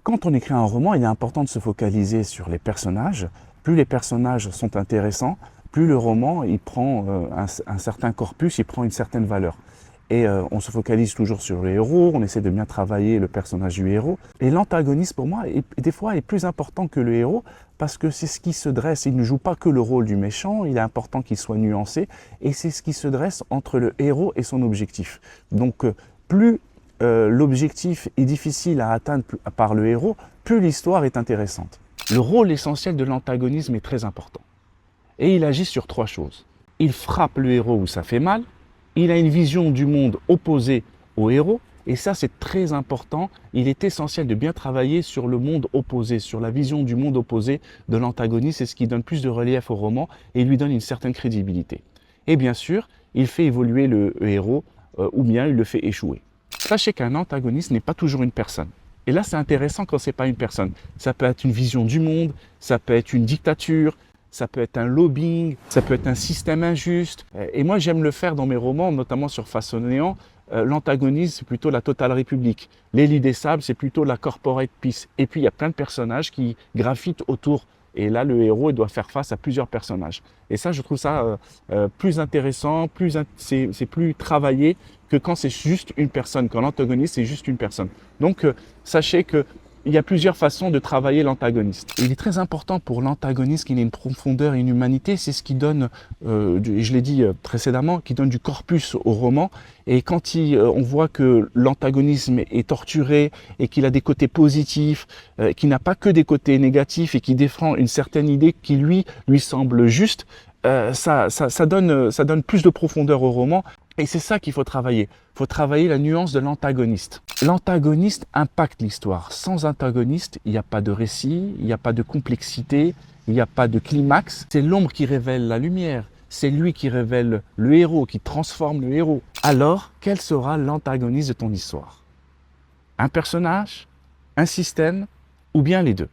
Quand on écrit un roman, il est important de se focaliser sur les personnages. Plus les personnages sont intéressants, plus le roman il prend un certain corpus, il prend une certaine valeur. Et on se focalise toujours sur le héros, on essaie de bien travailler le personnage du héros. Et l'antagoniste, pour moi, des fois est plus important que le héros, parce que c'est ce qui se dresse. Il ne joue pas que le rôle du méchant, il est important qu'il soit nuancé, et c'est ce qui se dresse entre le héros et son objectif. Donc plus l'objectif est difficile à atteindre par le héros, plus l'histoire est intéressante. Le rôle essentiel de l'antagonisme est très important. Et il agit sur 3 choses. Il frappe le héros où ça fait mal, il a une vision du monde opposée au héros, et ça c'est très important. Il est essentiel de bien travailler sur le monde opposé, sur la vision du monde opposé de l'antagoniste, c'est ce qui donne plus de relief au roman et lui donne une certaine crédibilité. Et bien sûr, il fait évoluer le héros ou bien il le fait échouer. Sachez qu'un antagoniste n'est pas toujours une personne. Et là, c'est intéressant quand ce n'est pas une personne. Ça peut être une vision du monde, ça peut être une dictature, ça peut être un lobbying, ça peut être un système injuste. Et moi, j'aime le faire dans mes romans, notamment sur Face au néant. L'antagoniste, c'est plutôt la Totale République. L'Élie des Sables, c'est plutôt la Corporate Peace. Et puis, il y a plein de personnages qui gravitent autour. Et là, le héros il doit faire face à plusieurs personnages. Et ça, je trouve ça plus intéressant, c'est plus travaillé que quand c'est juste une personne, quand l'antagoniste c'est juste une personne. Donc, sachez qu'il y a plusieurs façons de travailler l'antagoniste. Il est très important pour l'antagoniste qu'il ait une profondeur et une humanité. C'est ce qui donne, je l'ai dit précédemment, qui donne du corpus au roman. Et quand on voit que l'antagonisme est torturé et qu'il a des côtés positifs, qu'il n'a pas que des côtés négatifs et qui défend une certaine idée qui lui semble juste, ça donne plus de profondeur au roman. Et c'est ça qu'il faut travailler. Il faut travailler la nuance de l'antagoniste. L'antagoniste impacte l'histoire. Sans antagoniste, il n'y a pas de récit, il n'y a pas de complexité, il n'y a pas de climax. C'est l'ombre qui révèle la lumière. C'est lui qui révèle le héros, qui transforme le héros. Alors, quel sera l'antagoniste de ton histoire? Un personnage? Un système? Ou bien les deux?